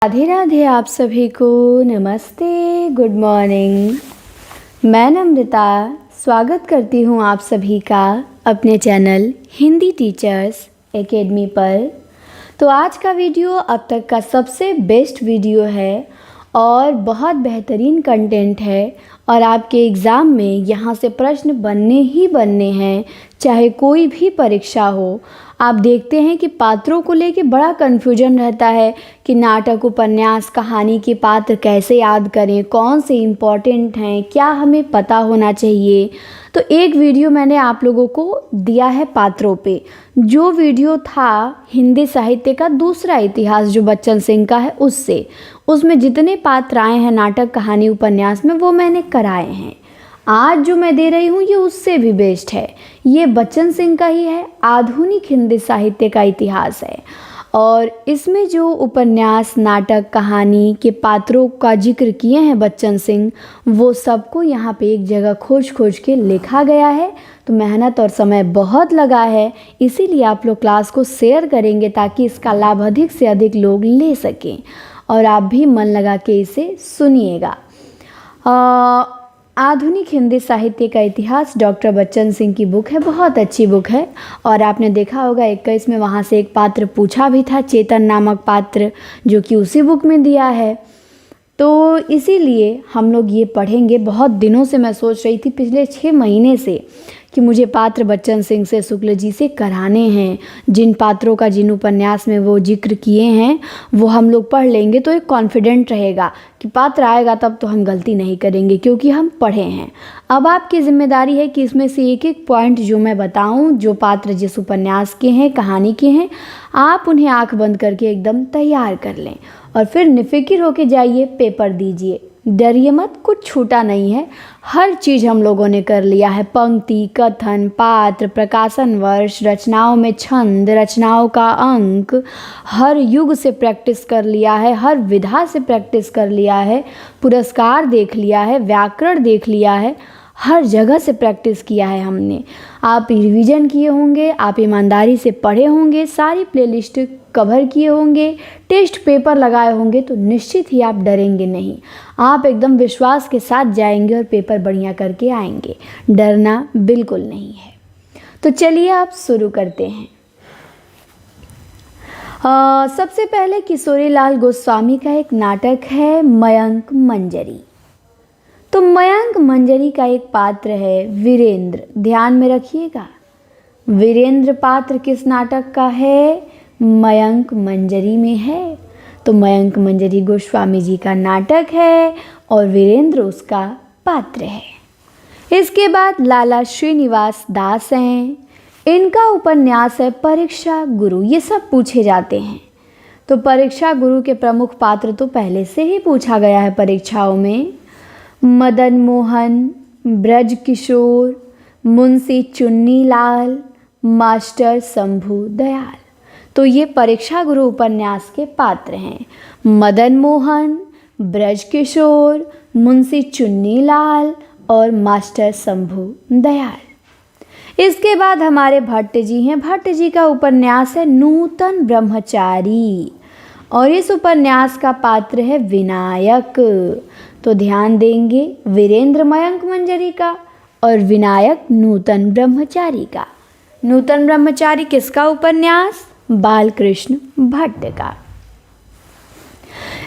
राधे राधे। आप सभी को नमस्ते, गुड मॉर्निंग। मैं नम्रता स्वागत करती हूँ आप सभी का अपने चैनल हिंदी टीचर्स एकेडमी पर। तो आज का वीडियो अब तक का सबसे बेस्ट वीडियो है और बहुत बेहतरीन कंटेंट है और आपके एग्ज़ाम में यहाँ से प्रश्न बनने ही बनने हैं, चाहे कोई भी परीक्षा हो। आप देखते हैं कि पात्रों को लेके बड़ा कन्फ्यूजन रहता है कि नाटक, उपन्यास, कहानी के पात्र कैसे याद करें, कौन से इम्पॉर्टेंट हैं, क्या हमें पता होना चाहिए। तो एक वीडियो मैंने आप लोगों को दिया है पात्रों पे, जो वीडियो था हिंदी साहित्य का दूसरा इतिहास जो बच्चन सिंह का है उसमें जितने पात्र आए हैं नाटक, कहानी, उपन्यास में वो मैंने कराए हैं। आज जो मैं दे रही हूँ ये उससे भी बेस्ट है। ये बच्चन सिंह का ही है, आधुनिक हिंदी साहित्य का इतिहास है और इसमें जो उपन्यास, नाटक, कहानी के पात्रों का जिक्र किए हैं बच्चन सिंह, वो सबको यहाँ पे एक जगह खोज खोज के लिखा गया है। तो मेहनत और समय बहुत लगा है, इसीलिए आप लोग क्लास को शेयर करेंगे ताकि इसका लाभ अधिक से अधिक लोग ले सकें और आप भी मन लगा के इसे सुनिएगा। आधुनिक हिंदी साहित्य का इतिहास डॉक्टर बच्चन सिंह की बुक है, बहुत अच्छी बुक है। और आपने देखा होगा 21 में वहाँ से एक पात्र पूछा भी था, चेतन नामक पात्र, जो कि उसी बुक में दिया है। तो इसीलिए हम लोग ये पढ़ेंगे। बहुत दिनों से मैं सोच रही थी, पिछले 6 महीने से, कि मुझे पात्र बच्चन सिंह से, शुक्ल जी से कराने हैं। जिन पात्रों का जिन उपन्यास में वो जिक्र किए हैं वो हम लोग पढ़ लेंगे तो एक कॉन्फिडेंट रहेगा कि पात्र आएगा तब तो हम गलती नहीं करेंगे क्योंकि हम पढ़े हैं। अब आपकी जिम्मेदारी है कि इसमें से एक एक पॉइंट जो मैं बताऊं, जो पात्र जिस उपन्यास के हैं, कहानी के हैं, आप उन्हें आंख बंद करके एकदम तैयार कर लें और फिर निफिकिर होके जाइए, पेपर दीजिए। डरिए मत, कुछ छूटा नहीं है। हर चीज़ हम लोगों ने कर लिया है। पंक्ति, कथन, पात्र, प्रकाशन वर्ष, रचनाओं में छंद, रचनाओं का अंक, हर युग से प्रैक्टिस कर लिया है, हर विधा से प्रैक्टिस कर लिया है, पुरस्कार देख लिया है, व्याकरण देख लिया है, हर जगह से प्रैक्टिस किया है हमने। आप रिवीजन किए होंगे, आप ईमानदारी से पढ़े होंगे, सारी प्लेलिस्ट कवर किए होंगे, टेस्ट पेपर लगाए होंगे, तो निश्चित ही आप डरेंगे नहीं। आप एकदम विश्वास के साथ जाएंगे और पेपर बढ़िया करके आएंगे। डरना बिल्कुल नहीं है। तो चलिए आप शुरू करते हैं। सबसे पहले किशोरीलाल गोस्वामी का एक नाटक है मयंक मंजरी। तो मयंक मंजरी का एक पात्र है वीरेंद्र। ध्यान में रखिएगा, वीरेंद्र पात्र किस नाटक का है? मयंक मंजरी में है। तो मयंक मंजरी गोस्वामी जी का नाटक है और वीरेंद्र उसका पात्र है। इसके बाद लाला श्रीनिवास दास हैं, इनका उपन्यास है परीक्षा गुरु। ये सब पूछे जाते हैं। तो परीक्षा गुरु के प्रमुख पात्र तो पहले से ही पूछा गया है परीक्षाओं में। मदन मोहन, ब्रज किशोर, मुंशी चुन्नीलाल, मास्टर शंभू दयाल। तो ये परीक्षा गुरु उपन्यास के पात्र हैं। मदन मोहन, ब्रज किशोर, मुंशी चुन्नीलाल और मास्टर शंभू दयाल। इसके बाद हमारे भट्ट जी हैं। भट्ट जी का उपन्यास है नूतन ब्रह्मचारी और इस उपन्यास का पात्र है विनायक। तो ध्यान देंगे, वीरेंद्र मयंक मंजरी का और विनायक नूतन ब्रह्मचारी का। नूतन ब्रह्मचारी किसका उपन्यास? बालकृष्ण भट्ट का।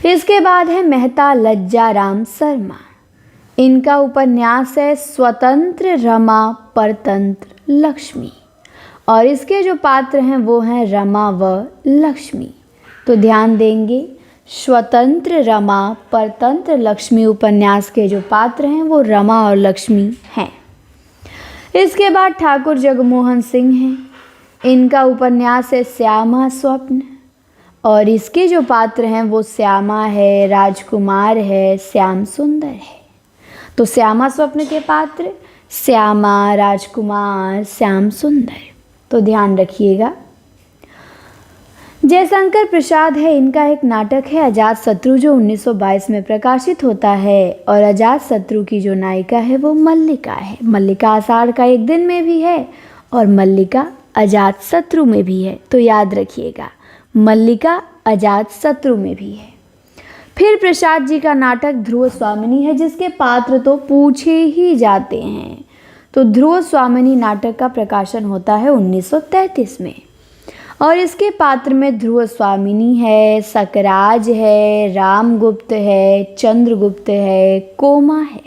इसके बाद है मेहता लज्जाराम शर्मा। इनका उपन्यास है स्वतंत्र रमा परतंत्र लक्ष्मी और इसके जो पात्र हैं वो हैं रमा व लक्ष्मी। तो ध्यान देंगे, स्वतंत्र रमा परतंत्र लक्ष्मी उपन्यास के जो पात्र हैं वो रमा और लक्ष्मी हैं। इसके बाद ठाकुर जगमोहन सिंह हैं। इनका उपन्यास है श्यामा स्वप्न और इसके जो पात्र हैं वो श्यामा है, राजकुमार है, श्याम सुंदर है। तो श्यामा स्वप्न के पात्र श्यामा, राजकुमार, श्याम सुंदर। तो ध्यान रखिएगा। जयशंकर प्रसाद है, इनका एक नाटक है अजातशत्रु जो 1922 में प्रकाशित होता है और अजातशत्रु की जो नायिका है वो मल्लिका है। मल्लिका आषाढ़ का एक दिन में भी है और मल्लिका अजातशत्रु में भी है। तो याद रखिएगा, मल्लिका अजातशत्रु में भी है। फिर प्रसाद जी का नाटक ध्रुव स्वामिनी है, जिसके पात्र तो पूछे ही जाते हैं। तो ध्रुव स्वामिनी नाटक का प्रकाशन होता है 1933 में, और इसके पात्र में ध्रुव स्वामिनी है, सकराज है, रामगुप्त है, चंद्रगुप्त है, कोमा है।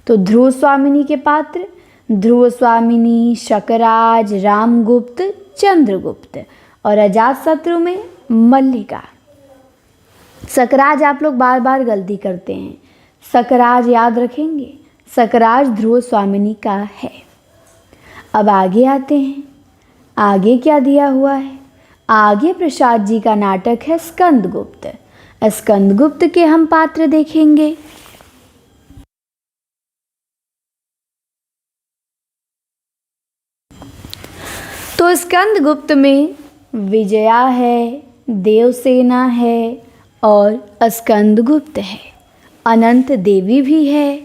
तो ध्रुव स्वामिनी के पात्र ध्रुव स्वामिनी, शकराज, रामगुप्त, चंद्रगुप्त, और अजातशत्रु में मल्लिका। सकराज आप लोग बार बार गलती करते हैं, सकराज याद रखेंगे, सकराज ध्रुव स्वामिनी का है। अब आगे आते हैं, आगे क्या दिया हुआ है। आगे प्रसाद जी का नाटक है स्कंदगुप्त। स्कंदगुप्त के हम पात्र देखेंगे। तो स्कंदगुप्त में विजया है, देवसेना है और स्कंदगुप्त है, अनंत देवी भी है।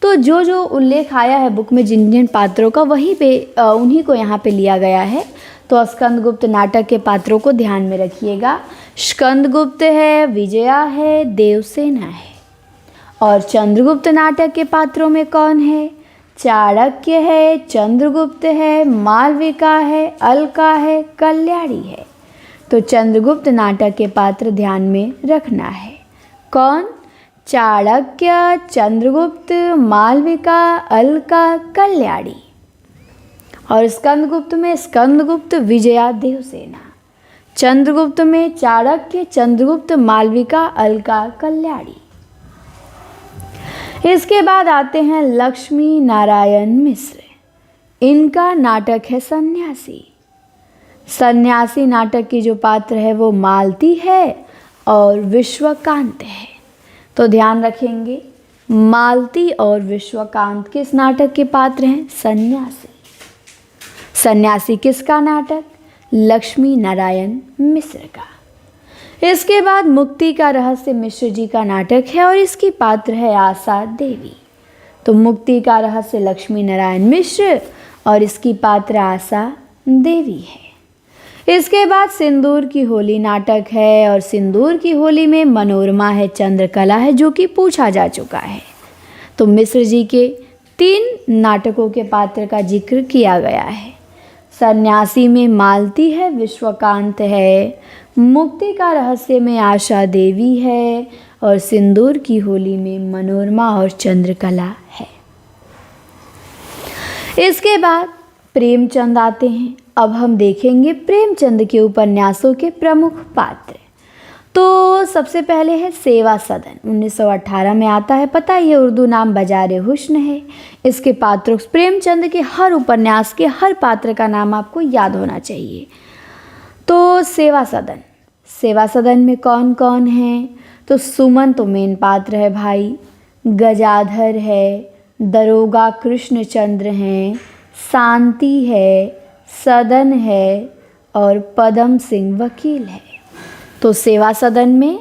तो जो जो उल्लेख आया है बुक में जिन जिन पात्रों का, वहीं पे उन्हीं को यहाँ पे लिया गया है। तो स्कंदगुप्त नाटक के पात्रों को ध्यान में रखिएगा। स्कंदगुप्त है, विजया है, देवसेना है। और चंद्रगुप्त नाटक के पात्रों में कौन है? चाणक्य है, चंद्रगुप्त है, मालविका है, अलका है, कल्याणी है। तो चंद्रगुप्त नाटक के पात्र ध्यान में रखना है। कौन? चाणक्य, चंद्रगुप्त, मालविका, अलका, कल्याणी। और स्कंदगुप्त में स्कंदगुप्त, विजया, देवसेना। चंद्रगुप्त में चाणक्य, चंद्रगुप्त, मालविका, अलका, कल्याणी। इसके बाद आते हैं लक्ष्मी नारायण मिश्र। इनका नाटक है सन्यासी। सन्यासी नाटक की जो पात्र है वो मालती है और विश्वकांत है। तो ध्यान रखेंगे, मालती और विश्वकांत किस नाटक के पात्र हैं? सन्यासी। सन्यासी किसका नाटक? लक्ष्मी नारायण मिश्र का। इसके बाद मुक्ति का रहस्य मिश्र जी का नाटक है और इसकी पात्र है आशा देवी। तो मुक्ति का रहस्य लक्ष्मी नारायण मिश्र और इसकी पात्र आशा देवी है। इसके बाद सिंदूर की होली नाटक है और सिंदूर की होली में मनोरमा है, चंद्रकला है, जो कि पूछा जा चुका है। तो मिश्र जी के 3 नाटकों के पात्र का जिक्र किया गया है। सन्यासी में मालती है, विश्वकांत है, मुक्ति का रहस्य में आशा देवी है और सिंदूर की होली में मनोरमा और चंद्रकला है। इसके बाद प्रेमचंद आते हैं। अब हम देखेंगे प्रेमचंद के उपन्यासों के प्रमुख पात्र। तो सबसे पहले है सेवा सदन, 1918 में आता है। पता ही है, उर्दू नाम बाजार हुस्न है। इसके पात्रों, प्रेमचंद के हर उपन्यास के हर पात्र का नाम आपको याद होना चाहिए। तो सेवा सदन, सेवा सदन में कौन कौन है? तो सुमन तो मेन पात्र है भाई, गजाधर है, दरोगा कृष्णचंद्र हैं, शांति है, सदन है और पदम सिंह वकील है। तो सेवा सदन में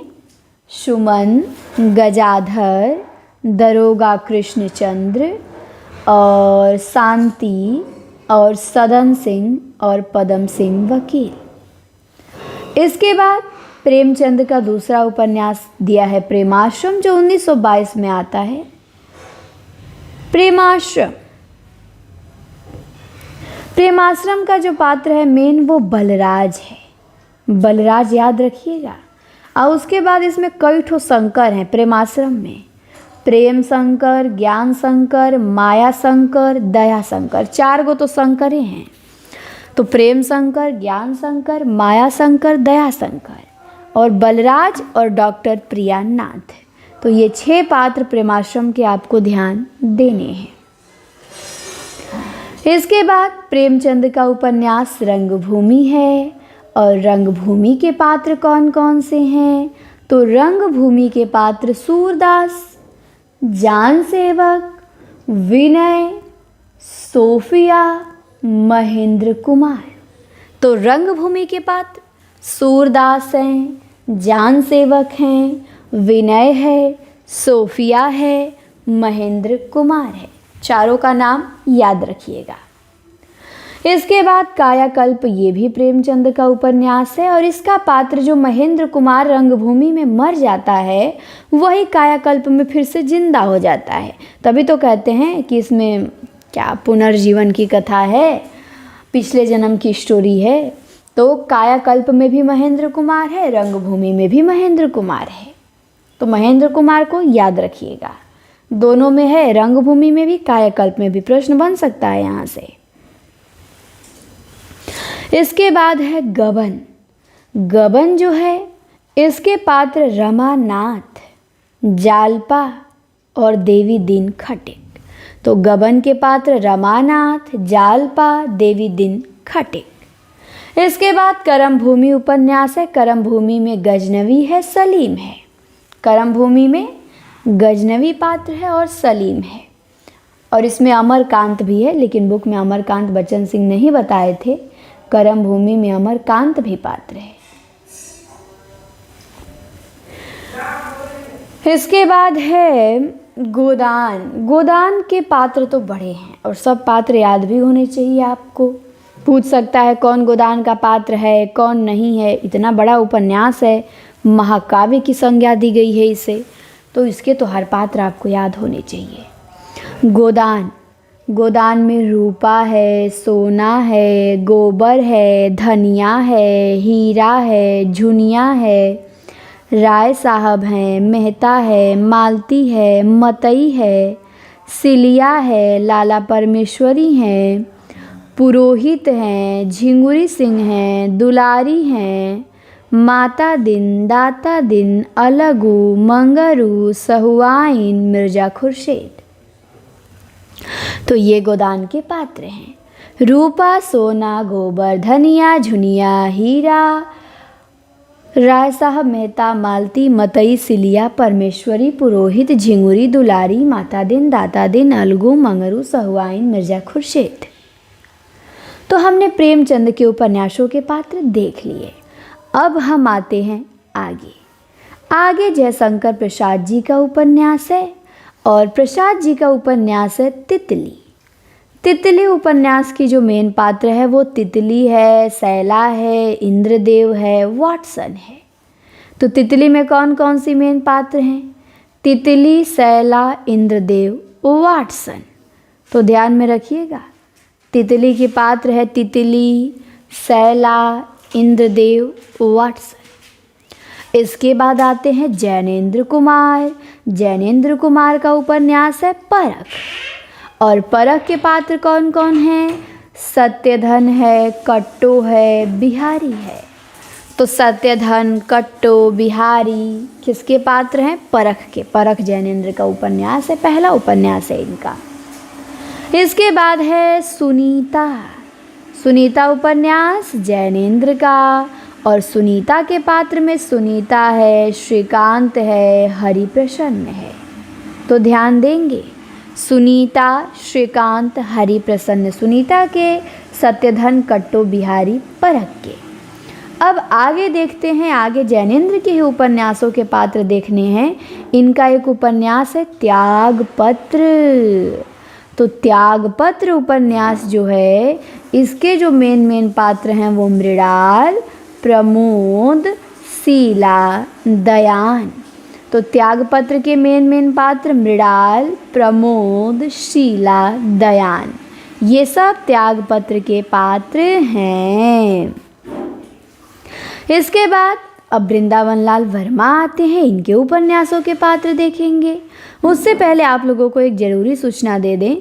सुमन, गजाधर, दरोगा कृष्णचंद्र और शांति और सदन सिंह और पदम सिंह वकील। इसके बाद प्रेमचंद का दूसरा उपन्यास दिया है प्रेमाश्रम, जो 1922 में आता है। प्रेमाश्रम, प्रेमाश्रम का जो पात्र है मेन वो बलराज है। बलराज याद रखिएगा। और उसके बाद इसमें कई ठो शंकर हैं प्रेमाश्रम में। प्रेम शंकर, ज्ञान शंकर, माया शंकर, दया शंकर, 4 गो तो शंकर हैं। तो प्रेम शंकर, ज्ञान शंकर, माया शंकर, दया शंकर और बलराज और डॉक्टर प्रियानाथ। तो ये 6 पात्र प्रेमाश्रम के आपको ध्यान देने हैं। इसके बाद प्रेमचंद का उपन्यास रंगभूमि है और रंगभूमि के पात्र कौन कौन से हैं? तो रंगभूमि के पात्र सूरदास, जान सेवक, विनय, सोफिया, महेंद्र कुमार। तो रंगभूमि के पात्र सूरदास हैं, जान सेवक हैं, विनय है, सोफिया है, महेंद्र कुमार है। चारों का नाम याद रखिएगा। इसके बाद कायाकल्प, ये भी प्रेमचंद का उपन्यास है और इसका पात्र जो महेंद्र कुमार रंगभूमि में मर जाता है वही कायाकल्प में फिर से जिंदा हो जाता है। तभी तो कहते हैं कि इसमें क्या पुनर्जीवन की कथा है, पिछले जन्म की स्टोरी है। तो कायाकल्प में भी महेंद्र कुमार है, रंगभूमि में भी महेंद्र कुमार है। तो महेंद्र कुमार को याद रखिएगा, दोनों में है, रंगभूमि में भी कायाकल्प में भी। प्रश्न बन सकता है यहाँ से। इसके बाद है गबन। गबन जो है इसके पात्र रमानाथ, जालपा और देवी दिन खटिक। तो गबन के पात्र रमानाथ, जालपा, देवी दिन खटिक। इसके बाद करम भूमि उपन्यास है। करम भूमि में गजनवी है, सलीम है। करम भूमि में गजनवी पात्र है और सलीम है। और इसमें अमरकांत भी है, लेकिन बुक में अमरकांत बच्चन सिंह नहीं बताए थे। करम भूमि में अमरकांत भी पात्र है। इसके बाद है गोदान। गोदान के पात्र तो बड़े हैं और सब पात्र याद भी होने चाहिए आपको। पूछ सकता है कौन गोदान का पात्र है, कौन नहीं है। इतना बड़ा उपन्यास है, महाकाव्य की संज्ञा दी गई है इसे, तो इसके तो हर पात्र आपको याद होने चाहिए। गोदान, गोदान में रूपा है, सोना है, गोबर है, धनिया है, हीरा है, झुनिया है, राय साहब हैं, मेहता है, मालती है, मतई है, सिलिया है, लाला परमेश्वरी हैं, पुरोहित हैं, झिंगुरी सिंह हैं, दुलारी हैं, माता दिन, दाता दिन, अलगू, मंगरू, सहुआइन, मिर्जा खुर्शीद। तो ये गोदान के पात्र हैं। रूपा, सोना, गोबर, धनिया, झुनिया, हीरा, राय साहब, मेहता, मालती, मतई, सिलिया, परमेश्वरी, पुरोहित, झिंगुरी, दुलारी, माता दिन, दाता दिन, अलगू, मंगरू, सहुआइन, मिर्जा खुर्शीद। तो हमने प्रेमचंद के उपन्यासों के पात्र देख लिए। अब हम आते हैं आगे जयशंकर प्रसाद जी का उपन्यास है और प्रसाद जी का उपन्यास है तितली। तितली उपन्यास की जो मेन पात्र है वो तितली है, सैला है, इंद्रदेव है, वाटसन है। तो तितली में कौन कौन सी मेन पात्र हैं? तितली, सैला, इंद्रदेव, वाटसन। तो ध्यान में रखिएगा, तितली के पात्र है तितली, सैला, इंद्रदेव, वाटसन। इसके बाद आते हैं जैनेन्द्र कुमार। जैनेन्द्र कुमार का उपन्यास है परख। और परख के पात्र कौन कौन हैं? सत्यधन है, कट्टो है, बिहारी है। तो सत्यधन, कट्टो, बिहारी किसके पात्र हैं? परख के। परख जैनेन्द्र का उपन्यास है, पहला उपन्यास है इनका। इसके बाद है सुनीता। सुनीता उपन्यास जैनेन्द्र का और सुनीता के पात्र में सुनीता है, श्रीकांत है, हरिप्रसन्न है। तो ध्यान देंगे, सुनीता, श्रीकांत, हरिप्रसन्न सुनीता के, सत्यधन, कट्टो, बिहारी परख के। अब आगे देखते हैं, आगे जैनेन्द्र के ही उपन्यासों के पात्र देखने हैं। इनका एक उपन्यास है त्यागपत्र। तो त्यागपत्र उपन्यास जो है, इसके जो मेन पात्र हैं वो मृणाल, प्रमोद, शीला, दयान। तो त्यागपत्र के मेन पात्र मृणाल, प्रमोद, शीला, दयान, ये सब त्यागपत्र के पात्र हैं। इसके बाद अब वृंदावन लाल वर्मा आते हैं, इनके उपन्यासों के पात्र देखेंगे। उससे पहले आप लोगों को एक ज़रूरी सूचना दे दें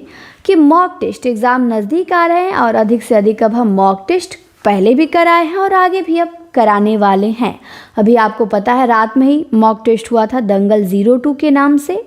कि मॉक टेस्ट एग्ज़ाम नज़दीक आ रहे हैं और अधिक से अधिक अब हम मॉक टेस्ट पहले भी कराए हैं और आगे भी अब कराने वाले हैं। अभी आपको पता है रात में ही मॉक टेस्ट हुआ था दंगल 02 के नाम से,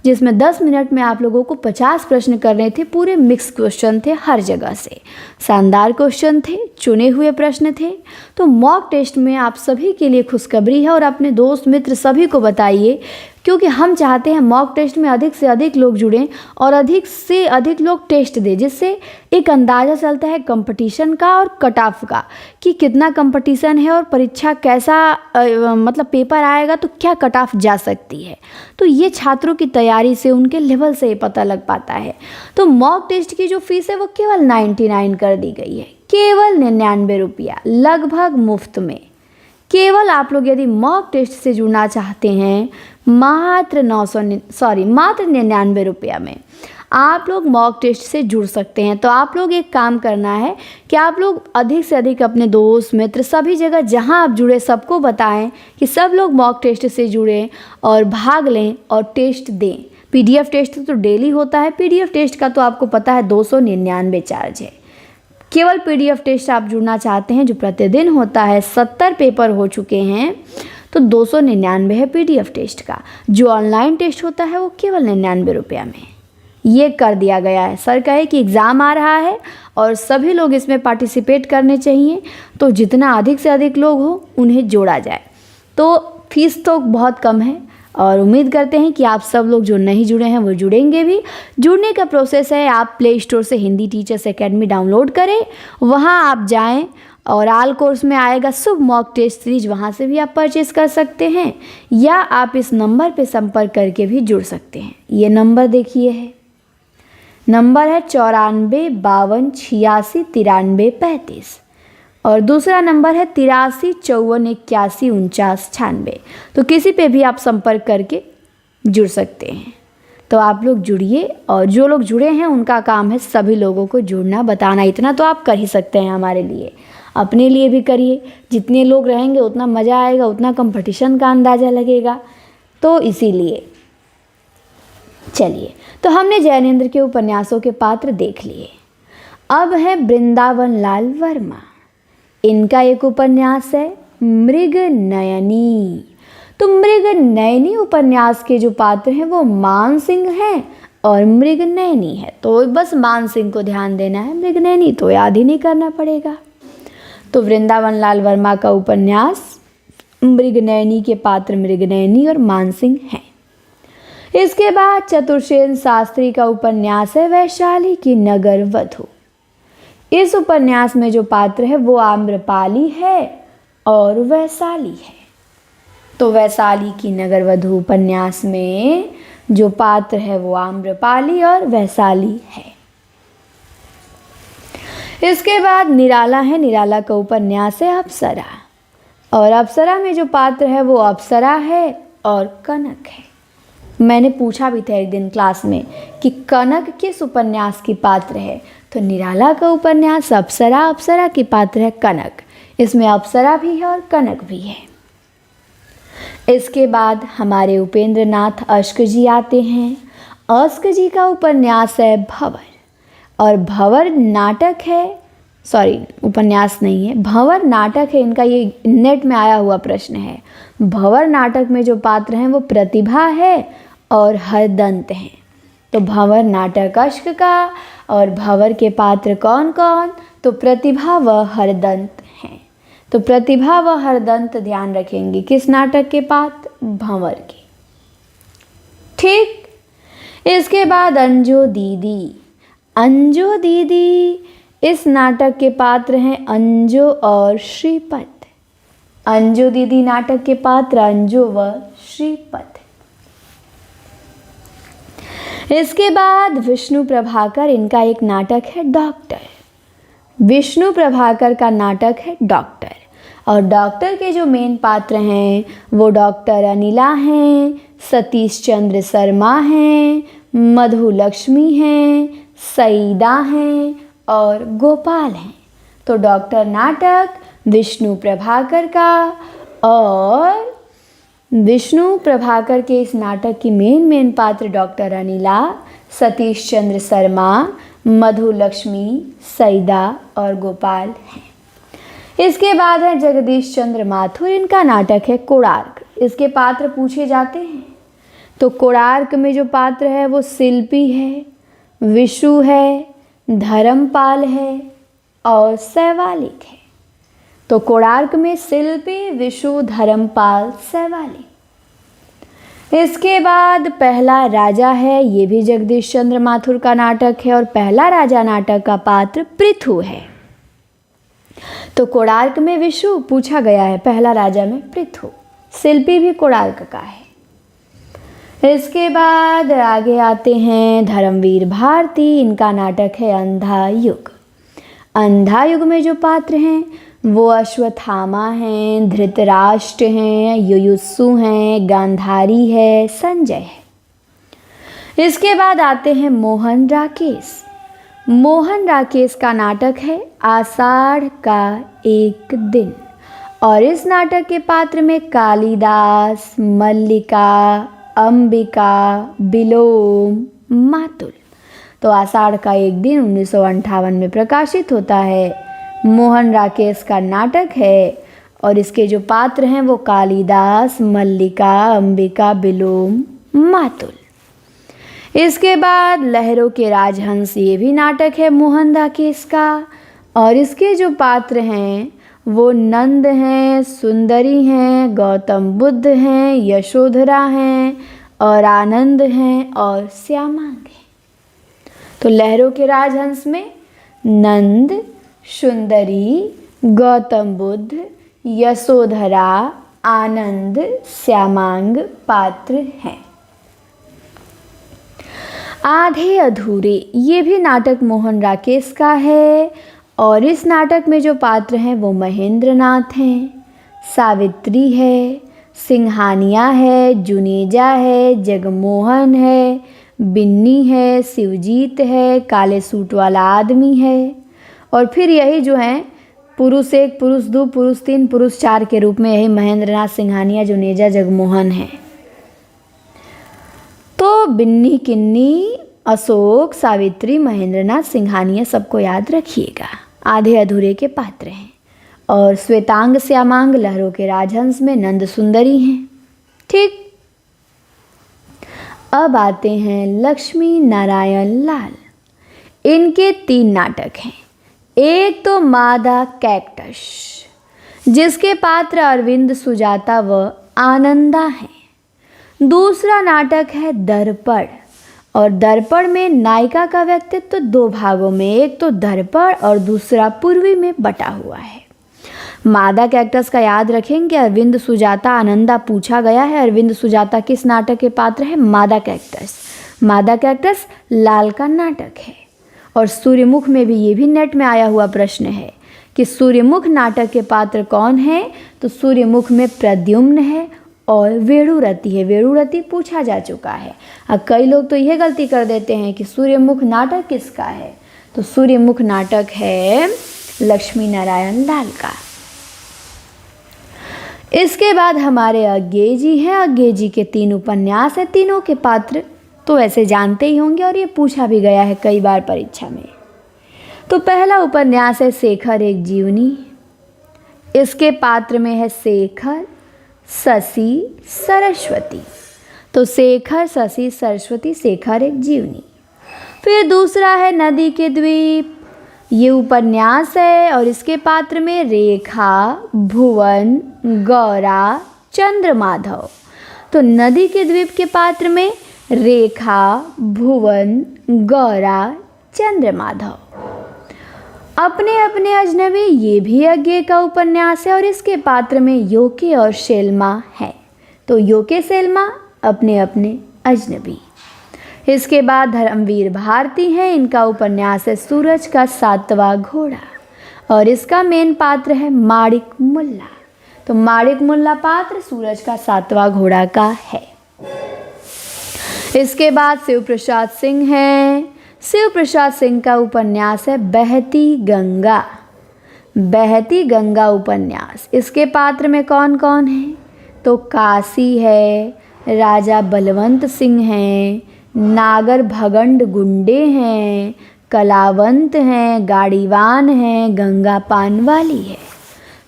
जिसमें 10 मिनट में आप लोगों को 50 प्रश्न करने थे। पूरे मिक्स क्वेश्चन थे, हर जगह से शानदार क्वेश्चन थे, चुने हुए प्रश्न थे। तो मॉक टेस्ट में आप सभी के लिए खुशखबरी है और अपने दोस्त मित्र सभी को बताइए क्योंकि हम चाहते हैं मॉक टेस्ट में अधिक से अधिक लोग जुड़ें और अधिक से अधिक लोग टेस्ट दें, जिससे एक अंदाज़ा चलता है कंपटीशन का और कट ऑफ का कि कितना कंपटीशन है और परीक्षा कैसा मतलब पेपर आएगा तो क्या कट ऑफ जा सकती है। तो ये छात्रों की तैयारी से, उनके लेवल से ये पता लग पाता है। तो मॉक टेस्ट की जो फीस है वो केवल 99 कर दी गई है, केवल 99 रुपया, लगभग मुफ्त में। केवल आप लोग यदि मॉक टेस्ट से जुड़ना चाहते हैं मात्र 99 रुपया में आप लोग मॉक टेस्ट से जुड़ सकते हैं। तो आप लोग एक काम करना है कि आप लोग अधिक से अधिक अपने दोस्त मित्र सभी जगह जहां आप जुड़े सबको बताएं कि सब लोग मॉक टेस्ट से जुड़ें और भाग लें और टेस्ट दें। PDF टेस्ट तो डेली होता है, PDF टेस्ट का तो आपको पता है 299 चार्ज है। केवल PDF टेस्ट आप जुड़ना चाहते हैं जो प्रतिदिन होता है, 70 पेपर हो चुके हैं तो 299 है PDF टेस्ट का। जो ऑनलाइन टेस्ट होता है वो केवल 99 रुपया में ये कर दिया गया है। सर कहे कि एग्ज़ाम आ रहा है और सभी लोग इसमें पार्टिसिपेट करने चाहिए, तो जितना अधिक से अधिक लोग हो उन्हें जोड़ा जाए। तो फीस तो बहुत कम है और उम्मीद करते हैं कि आप सब लोग जो नहीं जुड़े हैं वो जुड़ेंगे भी। जुड़ने का प्रोसेस है, आप प्ले स्टोर से हिंदी टीचर्स एकेडमी डाउनलोड करें, वहाँ आप जाएं और ऑल कोर्स में आएगा शुभ मॉक टेस्ट सीरीज, वहाँ से भी आप परचेस कर सकते हैं या आप इस नंबर पे संपर्क करके भी जुड़ सकते हैं। ये नंबर देखिए है, नंबर है 94 52 86 93 35 और दूसरा नंबर है 83 54 81 49 96। तो किसी पे भी आप संपर्क करके जुड़ सकते हैं। तो आप लोग जुड़िए और जो लोग जुड़े हैं उनका काम है सभी लोगों को जुड़ना, बताना। इतना तो आप कर ही सकते हैं हमारे लिए, अपने लिए भी करिए। जितने लोग रहेंगे उतना मज़ा आएगा, उतना कंपटीशन का अंदाज़ा लगेगा। तो इसीलिए चलिए, तो हमने जैनेंद्र के उपन्यासों के पात्र देख लिए। अब है वृंदावन लाल वर्मा, इनका एक उपन्यास है मृग नयनी। तो मृग नयनी उपन्यास के जो पात्र हैं वो मान सिंह हैं और मृग नयनी है। तो बस मान सिंह को ध्यान देना है, मृग नयनी तो याद ही नहीं करना पड़ेगा। तो वृंदावन लाल वर्मा का उपन्यास मृग नयनी के पात्र मृग नयनी और मान सिंह हैं। इसके बाद चतुर्सेन शास्त्री का उपन्यास है वैशाली की नगर वधू। इस उपन्यास में जो पात्र है वो आम्रपाली है और वैशाली है। तो वैशाली की नगर वधू उपन्यास में जो पात्र है वो आम्रपाली और वैशाली है। इसके बाद निराला है, निराला का उपन्यास है अप्सरा और अप्सरा में जो पात्र है वो अप्सरा है और कनक है। मैंने पूछा भी था एक दिन क्लास में कि कनक किस उपन्यास की पात्र है, तो निराला का उपन्यास अप्सरा, अप्सरा की पात्र है कनक। इसमें अप्सरा भी है और कनक भी है। इसके बाद हमारे उपेंद्र नाथ अश्क जी आते हैं। अश्क जी का उपन्यास है भंवर और भंवर नाटक है, सॉरी उपन्यास नहीं है, भंवर नाटक है। इनका ये नेट में आया हुआ प्रश्न है। भंवर नाटक में जो पात्र हैं वो प्रतिभा है और हरदंत हैं। तो भंवर नाटक अश्क का और भंवर के पात्र कौन कौन, तो प्रतिभा व हरदंत हैं। तो प्रतिभा व हरदंत ध्यान रखेंगे किस नाटक के पात्र, भंवर के। ठीक, इसके बाद अंजो दीदी। अंजो दीदी इस नाटक के पात्र हैं अंजो और श्रीपत। अंजो दीदी नाटक के पात्र अंजो व श्रीपत। इसके बाद विष्णु प्रभाकर, इनका एक नाटक है डॉक्टर। विष्णु प्रभाकर का नाटक है डॉक्टर और डॉक्टर के जो मेन पात्र हैं वो डॉक्टर अनिला हैं, सतीश चंद्र शर्मा हैं, मधु लक्ष्मी हैं, सईदा हैं और गोपाल हैं। तो डॉक्टर नाटक विष्णु प्रभाकर का, और विष्णु प्रभाकर के इस नाटक की मेन पात्र डॉक्टर अनिला, सतीश चंद्र शर्मा, मधु लक्ष्मी, सईदा और गोपाल हैं। इसके बाद है जगदीश चंद्र माथुर, इनका नाटक है कोणार्क। इसके पात्र पूछे जाते हैं तो कोणार्क में जो पात्र है वो शिल्पी है, विशु है, धर्मपाल है और शैवालिक है। तो कोणार्क में शिल्पी, विशु, धर्मपाल, शैवालिक। इसके बाद पहला राजा है, ये भी जगदीश चंद्र माथुर का नाटक है और पहला राजा नाटक का पात्र पृथु है। तो कोणार्क में विष्णु पूछा गया है, पहला राजा में पृथु। शिल्पी भी कोणार्क का है। इसके बाद आगे आते हैं धर्मवीर भारती, इनका नाटक है अंधा युग। अंधा युग में जो पात्र हैं वो अश्वत्थामा हैं, धृतराष्ट्र हैं, युयुत्सु हैं, गांधारी है, संजय है। इसके बाद आते हैं मोहन राकेश। मोहन राकेश का नाटक है आषाढ़ का एक दिन और इस नाटक के पात्र में कालिदास, मल्लिका, अंबिका, बिलोम, मातुल। तो आषाढ़ का एक दिन 1958 में प्रकाशित होता है। मोहन राकेश का नाटक है और इसके जो पात्र हैं वो कालिदास, मल्लिका, अंबिका, बिलोम, मातुल। इसके बाद लहरों के राजहंस, ये भी नाटक है मोहन राकेश का और इसके जो पात्र हैं वो नंद हैं, सुंदरी हैं, गौतम बुद्ध हैं, यशोधरा हैं और आनंद हैं और श्यामांग हैं। तो लहरों के राजहंस में नंद, सुंदरी, गौतम बुद्ध, यशोधरा, आनंद, श्यामांग पात्र हैं। आधे अधूरे, ये भी नाटक मोहन राकेश का है और इस नाटक में जो पात्र हैं वो महेंद्रनाथ हैं, सावित्री है, सिंघानिया है, जुनेजा है, जगमोहन है, बिन्नी है, शिवजीत है, काले सूट वाला आदमी है और फिर यही जो हैं पुरुष एक, पुरुष दो, पुरुष तीन, पुरुष चार के रूप में यही महेंद्रनाथ, सिंघानिया, जुनेजा, जगमोहन है। तो बिन्नी, किन्नी, अशोक, सावित्री, महेंद्रनाथ, सिंघानिया सबको याद रखिएगा, आधे अधूरे के पात्र हैं। और श्वेतांग, श्यामांग लहरों के राजहंस में नंद, सुंदरी हैं। ठीक। अब आते हैं लक्ष्मी नारायण लाल। इनके 3 नाटक हैं। एक तो मादा कैक्टस, जिसके पात्र अरविंद, सुजाता व आनंदा हैं। दूसरा नाटक है दर्पण और दर्पण में नायिका का व्यक्तित्व 2 भागों में, एक तो दर्पण और दूसरा पूर्वी में बटा हुआ है। मादा कैक्टस का याद रखेंगे, अरविंद, सुजाता, आनंदा पूछा गया है। अरविंद, सुजाता किस नाटक के पात्र है? मादा कैक्टस। मादा कैक्टस लाल का नाटक है। और सूर्यमुख में भी, ये भी नेट में आया हुआ प्रश्न है कि सूर्यमुख नाटक के पात्र कौन है? तो सूर्यमुख में प्रद्युम्न है और वेणुरति है। वेणुरति पूछा जा चुका है। अब कई लोग तो यह गलती कर देते हैं कि सूर्यमुख नाटक किसका है? तो सूर्यमुख नाटक है लक्ष्मी नारायण लाल का। इसके बाद हमारे अज्ञेय जी हैं। अज्ञेय जी के 3 उपन्यास हैं। तीनों के पात्र तो ऐसे जानते ही होंगे और ये पूछा भी गया है कई बार परीक्षा में। तो पहला उपन्यास है शेखर एक जीवनी। इसके पात्र में है शेखर, शशि, सरस्वती। तो शेखर, शशि, सरस्वती, शेखर एक जीवनी। फिर दूसरा है नदी के द्वीप। ये उपन्यास है और इसके पात्र में रेखा, भुवन, गौरा, चंद्रमाधव। तो नदी के द्वीप के पात्र में रेखा, भुवन, गौरा, चंद्रमाधव। अपने अपने अजनबी, ये भी अज्ञेय का उपन्यास है और इसके पात्र में योके और शेल्मा है। तो योके, शेल्मा अपने अपने अजनबी। इसके बाद धर्मवीर भारती हैं। इनका उपन्यास है सूरज का 7वां घोड़ा और इसका मेन पात्र है माणिक मुल्ला। तो माणिक मुल्ला पात्र सूरज का 7वां घोड़ा का है। इसके बाद शिव प्रसाद सिंह हैं। शिव प्रसाद सिंह का उपन्यास है बहती गंगा। बहती गंगा उपन्यास। इसके पात्र में कौन कौन है? तो काशी है, राजा बलवंत सिंह हैं, नागर भगंड गुंडे हैं, कलावंत हैं, गाड़ीवान हैं, गंगा पानवाली है।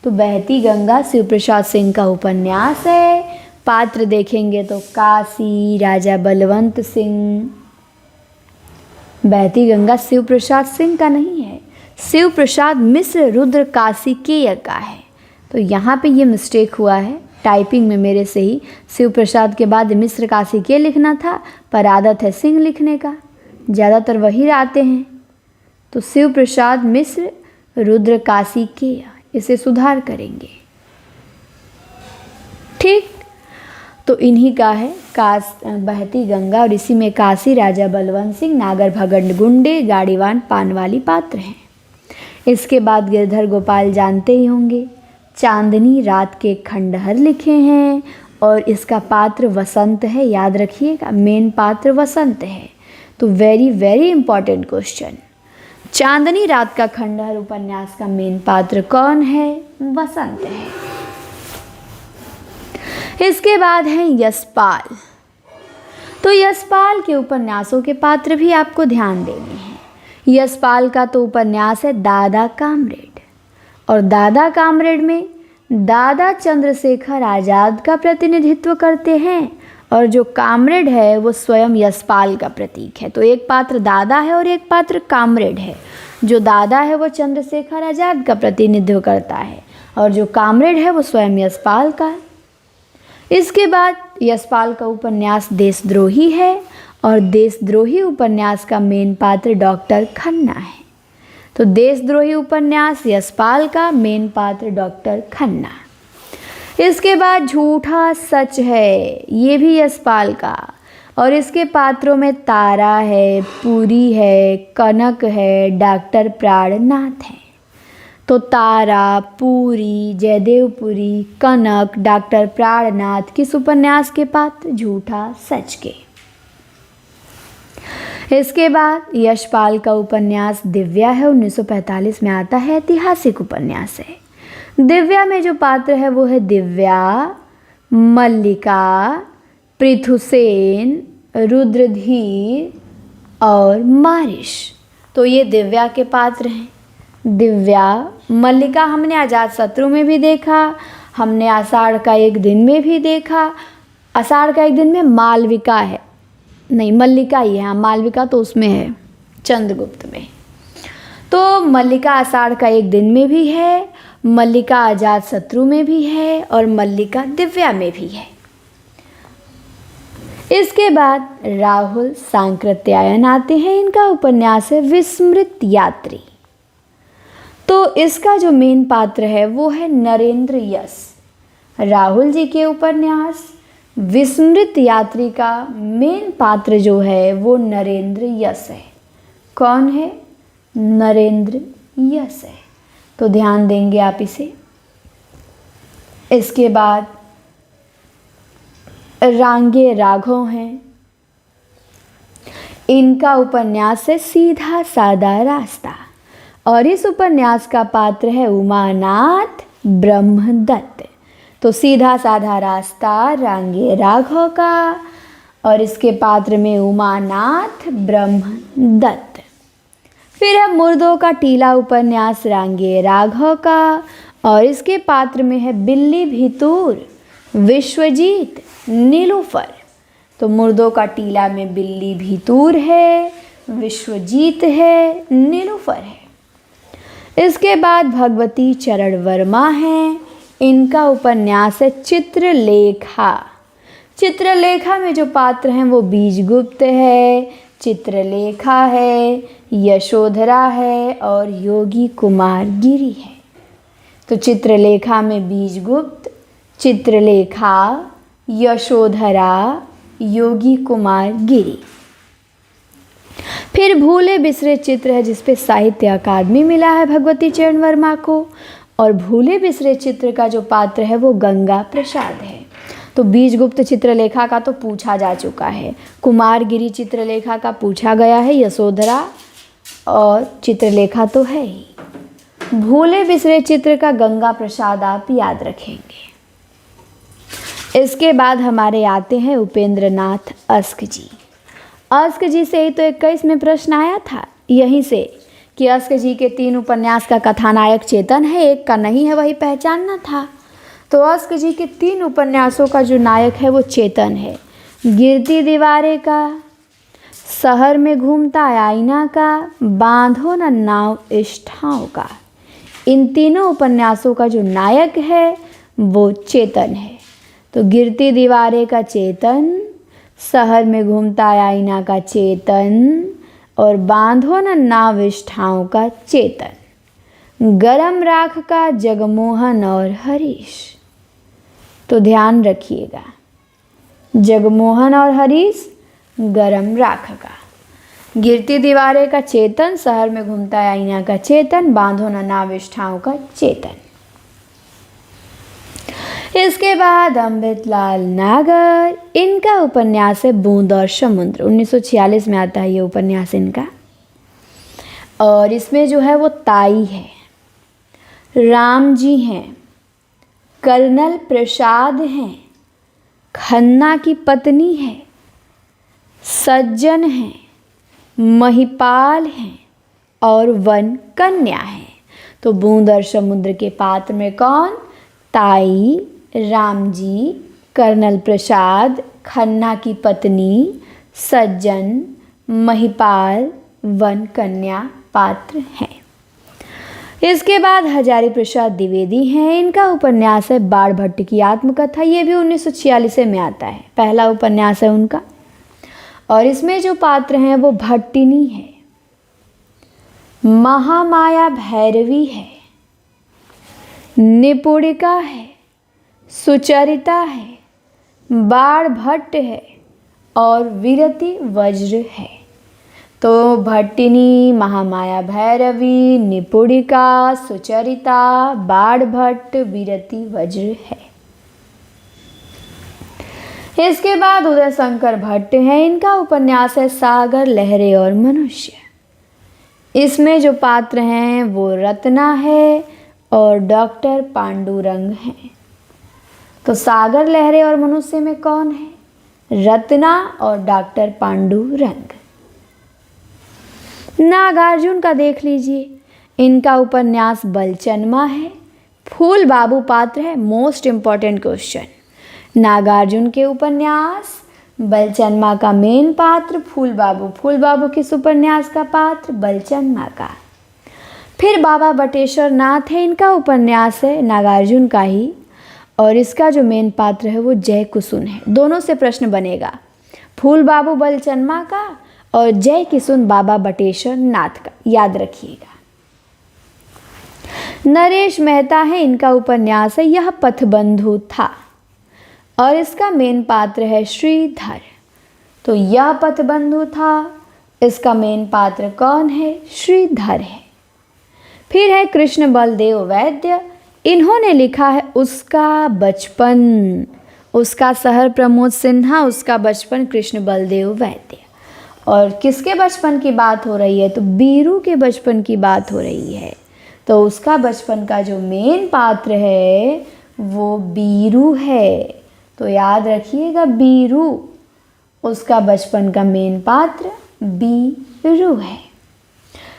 तो बहती गंगा शिव प्रसाद सिंह का उपन्यास है। पात्र देखेंगे तो काशी, राजा बलवंत सिंह। बहती गंगा शिव प्रसाद सिंह का नहीं है, शिव प्रसाद मिश्र रुद्र काशी केय का है। तो यहाँ पे ये मिस्टेक हुआ है, टाइपिंग में मेरे से ही शिव प्रसाद के बाद मिश्र काशी के लिखना था, पर आदत है सिंह लिखने का, ज़्यादातर वही आते हैं। तो शिव प्रसाद मिश्र रुद्र काशी के, इसे सुधार करेंगे। ठीक, तो इन्हीं का है बहती गंगा, और इसी में काशी राजा बलवंत सिंह, नागर भगंड गुंडे, गाड़ीवान पानवाली पात्र हैं। इसके बाद गिरधर गोपाल जानते ही होंगे, चांदनी रात के खंडहर लिखे हैं, और इसका पात्र वसंत है, याद रखिएगा, मेन पात्र वसंत है। तो वेरी वेरी इंपॉर्टेंट क्वेश्चन, चांदनी रात का खंडहर उपन्यास का मेन पात्र कौन है? वसंत है। इसके बाद है यशपाल। तो यशपाल के उपन्यासों के पात्र भी आपको ध्यान देने हैं। यशपाल का तो उपन्यास है दादा कामरेड, और दादा कामरेड में दादा चंद्रशेखर आज़ाद का प्रतिनिधित्व करते हैं, और जो कामरेड है वो स्वयं यशपाल का प्रतीक है। तो एक पात्र दादा है और एक पात्र कामरेड है। जो दादा है वो चंद्रशेखर आज़ाद का प्रतिनिधित्व करता है, और जो कामरेड है वो स्वयं यशपाल का है। इसके बाद यशपाल का उपन्यास देशद्रोही है, और देशद्रोही उपन्यास का मेन पात्र डॉक्टर खन्ना है। तो देशद्रोही उपन्यास यशपाल का, मेन पात्र डॉक्टर खन्ना। इसके बाद झूठा सच है, ये भी यशपाल का, और इसके पात्रों में तारा है, पूरी है, कनक है, डॉक्टर प्राणनाथ है। तो तारा, पूरी, जयदेवपुरी, कनक, डॉक्टर प्राणनाथ किस उपन्यास के पात्र? झूठा सच के। इसके बाद यशपाल का उपन्यास दिव्या है, 1945 में आता है, ऐतिहासिक उपन्यास है। दिव्या में जो पात्र है वो है दिव्या, मल्लिका, पृथुसेन, रुद्रधीर और मारिश। तो ये दिव्या के पात्र हैं। दिव्या, मल्लिका हमने अजातशत्रु में भी देखा, हमने आषाढ़ का एक दिन में भी देखा। आषाढ़ का एक दिन में मालविका है, नहीं मल्लिका ही है, हाँ मालविका तो उसमें है चंद्रगुप्त में। तो मल्लिका आषाढ़ का एक दिन में भी है, मल्लिका अजातशत्रु में भी है, और मल्लिका दिव्या में भी है। इसके बाद राहुल सांकृत्यायन आते हैं, इनका उपन्यास है विस्मृत यात्री। तो इसका जो मेन पात्र है वो है नरेंद्र यश। राहुल जी के उपन्यास विस्मृत यात्री का मेन पात्र जो है वो नरेंद्र यश है। कौन है? नरेंद्र यश है। तो ध्यान देंगे आप इसे। इसके बाद रांगे राघव हैं, इनका उपन्यास है सीधा सादा रास्ता, और इस उपन्यास का पात्र है उमानाथ ब्रह्मदत्त। तो सीधा साधा रास्ता रांगे राघव का, और इसके पात्र में उमानाथ ब्रह्मदत्त। फिर है मुर्दों का टीला उपन्यास रांगे राघव का, और इसके पात्र में है बिल्ली भितूर, विश्वजीत, नीलूफर। तो मुर्दों का टीला में बिल्ली भितूर है, विश्वजीत है, नीलूफर है। इसके बाद भगवती चरण वर्मा हैं, इनका उपन्यास है चित्रलेखा। चित्रलेखा में जो पात्र हैं वो बीजगुप्त है, चित्रलेखा है, यशोधरा है और योगी कुमार गिरी है। तो चित्रलेखा में बीजगुप्त, चित्रलेखा, यशोधरा, योगी कुमार गिरी। फिर भूले बिसरे चित्र है जिसपे साहित्य अकादमी मिला है भगवती चरण वर्मा को, और भूले बिसरे चित्र का जो पात्र है वो गंगा प्रसाद है। तो बीजगुप्त चित्रलेखा का तो पूछा जा चुका है, कुमार गिरी चित्रलेखा का पूछा गया है, यशोधरा और चित्रलेखा तो है ही। भूले बिसरे चित्र का गंगा प्रसाद आप याद रखेंगे। इसके बाद हमारे आते हैं उपेंद्र नाथ अस्क जी। अस्क जी से ही तो 21 में प्रश्न आया था, यहीं से कि अस्क जी के 3 उपन्यास का कथानायक चेतन है, एक का नहीं है, वही पहचानना था। तो अस्क जी के 3 उपन्यासों का जो नायक है वो चेतन है। गिरती दीवारें का, शहर में घूमता आईना का, बांधो न नाव इष्ठाओं का। इन तीनों उपन्यासों का जो नायक है वो चेतन है। तो गिरती दीवारें का चेतन, शहर में घूमता आईना का चेतन, और बांधो न नाविष्ठाओं का चेतन, गरम राख का जगमोहन और हरीश। तो ध्यान रखिएगा, जगमोहन और हरीश, गरम राख का। गिरती दीवारें का चेतन, शहर में घूमता आईना का चेतन, बांधो न नाविष्ठाओं का चेतन। इसके बाद अमृतलाल नागर, इनका उपन्यास है बूंद और समुद्र। 1946 में आता है ये उपन्यास इनका। और इसमें जो है वो ताई है, राम जी हैं, कर्नल प्रसाद हैं, खन्ना की पत्नी है, सज्जन हैं, महिपाल हैं और वन कन्या है। तो बूंद और समुद्र के पात्र में कौन? ताई, राम जी, कर्नल प्रसाद, खन्ना की पत्नी, सज्जन, महिपाल, वन कन्या पात्र हैं। इसके बाद हजारी प्रसाद द्विवेदी हैं, इनका उपन्यास है बाण भट्ट की आत्मकथा। ये भी 1946 में आता है, पहला उपन्यास है उनका। और इसमें जो पात्र हैं वो भट्टिनी है, महामाया भैरवी है, निपुणिका है, सुचरिता है, बाण भट्ट है और विरति वज्र है। तो भट्टिनी, महामाया भैरवी, निपुणिका, सुचरिता, बाण भट्ट, विरति वज्र है। इसके बाद उदय शंकर भट्ट है, इनका उपन्यास है सागर, लहरें और मनुष्य। इसमें जो पात्र हैं वो रत्ना है और डॉक्टर पांडुरंग हैं। तो सागर, लहरें और मनुष्य में कौन है? रत्ना और डॉक्टर पांडुरंग। नागार्जुन का देख लीजिए, इनका उपन्यास बलचनमा है, फूल बाबू पात्र है। मोस्ट इम्पॉर्टेंट क्वेश्चन, नागार्जुन के उपन्यास, बलचनमा का मेन पात्र फूल बाबू। फूल बाबू किस उपन्यास का पात्र? बलचनमा का। फिर बाबा बटेश्वर नाथ है, इनका उपन्यास है नागार्जुन का ही, और इसका जो मेन पात्र है वो जय किशुन है। दोनों से प्रश्न बनेगा, फूल बाबू बलचनमा का और जय किशुन बाबा बटेश्वर नाथ का, याद रखिएगा। नरेश मेहता है, इनका उपन्यास है यह पथबंधु था, और इसका मेन पात्र है श्रीधर। तो यह पथबंधु था, इसका मेन पात्र कौन है? श्रीधर है। फिर है कृष्ण बलदेव वैद्य, इन्होंने लिखा है उसका बचपन, उसका शहर प्रमोद सिन्हा, उसका बचपन कृष्ण बलदेव वैद्य। और किसके बचपन की बात हो रही है? तो बीरू के बचपन की बात हो रही है। तो उसका बचपन का जो मेन पात्र है वो बीरू है। तो याद रखिएगा, बीरू, उसका बचपन का मेन पात्र बीरू है।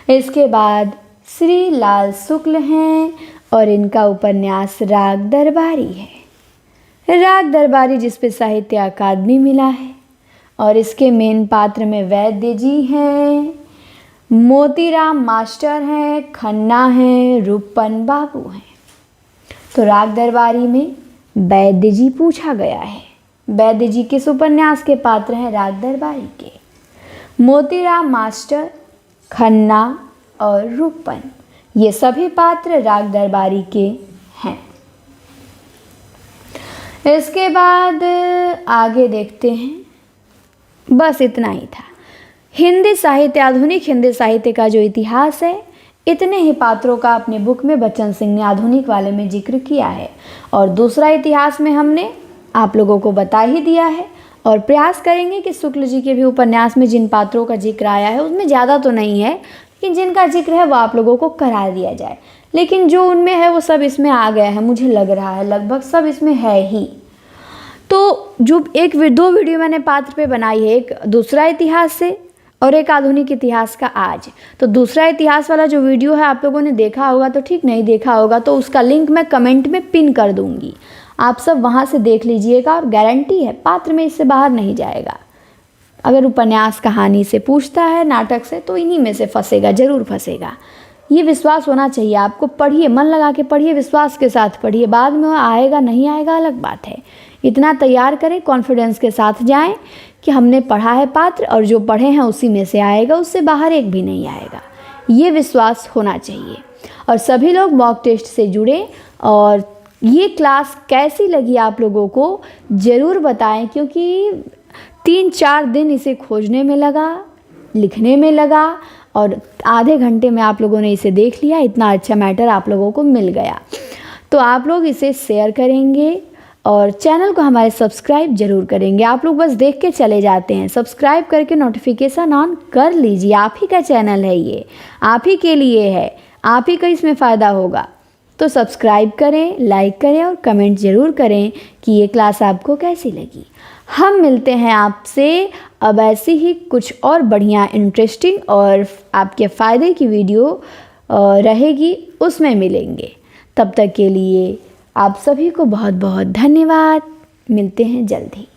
इसके बाद श्री लाल शुक्ल हैं, और इनका उपन्यास राग दरबारी है। राग दरबारी जिस पे साहित्य अकादमी मिला है, और इसके मेन पात्र में वैद्य जी हैं, मोतीराम मास्टर हैं, खन्ना हैं, रूपन बाबू हैं। तो राग दरबारी में वैद्य जी पूछा गया है। वैद्य जी किस उपन्यास के पात्र हैं? राग दरबारी के। मोतीराम मास्टर, खन्ना और रूपन, ये सभी पात्र राग दरबारी के हैं। इसके बाद आगे देखते हैं, बस इतना ही था। हिंदी साहित्य, आधुनिक हिंदी साहित्य का जो इतिहास है, इतने ही पात्रों का अपने बुक में बच्चन सिंह ने आधुनिक वाले में जिक्र किया है। और दूसरा इतिहास में हमने आप लोगों को बता ही दिया है, और प्रयास करेंगे कि शुक्ल जी के भी उपन्यास में जिन पात्रों का जिक्र आया है उसमें ज़्यादा तो नहीं है, लेकिन जिनका जिक्र है वो आप लोगों को करा दिया जाए। लेकिन जो उनमें है वो सब इसमें आ गया है, मुझे लग रहा है लगभग सब इसमें है ही। तो जो दो वीडियो मैंने पात्र पे बनाई है, एक दूसरा इतिहास से और एक आधुनिक इतिहास का आज। तो दूसरा इतिहास वाला जो वीडियो है आप लोगों ने देखा होगा तो ठीक, नहीं देखा होगा तो उसका लिंक मैं कमेंट में पिन कर दूंगी, आप सब वहाँ से देख लीजिएगा। और गारंटी है पात्र में इससे बाहर नहीं जाएगा। अगर उपन्यास कहानी से पूछता है, नाटक से, तो इन्हीं में से फंसेगा, ज़रूर फंसेगा। ये विश्वास होना चाहिए आपको। पढ़िए, मन लगा के पढ़िए, विश्वास के साथ पढ़िए। बाद में आएगा नहीं आएगा अलग बात है। इतना तैयार करें, कॉन्फिडेंस के साथ जाएं कि हमने पढ़ा है पात्र और जो पढ़े हैं उसी में से आएगा, उससे बाहर एक भी नहीं आएगा। ये विश्वास होना चाहिए। और सभी लोग मॉक टेस्ट से जुड़े और ये क्लास कैसी लगी आप लोगों को ज़रूर बताएं, क्योंकि 3-4 दिन इसे खोजने में लगा, लिखने में लगा और आधे घंटे में आप लोगों ने इसे देख लिया। इतना अच्छा मैटर आप लोगों को मिल गया। तो आप लोग इसे शेयर करेंगे और चैनल को हमारे सब्सक्राइब ज़रूर करेंगे। आप लोग बस देख के चले जाते हैं, सब्सक्राइब करके नोटिफिकेशन ऑन कर लीजिए। आप ही का चैनल है ये, आप ही के लिए है, आप ही का इसमें फ़ायदा होगा। तो सब्सक्राइब करें, लाइक करें और कमेंट ज़रूर करें कि ये क्लास आपको कैसी लगी। हम मिलते हैं आपसे अब ऐसी ही कुछ और बढ़िया इंटरेस्टिंग और आपके फ़ायदे की वीडियो रहेगी, उसमें मिलेंगे। तब तक के लिए आप सभी को बहुत बहुत धन्यवाद। मिलते हैं जल्द ही।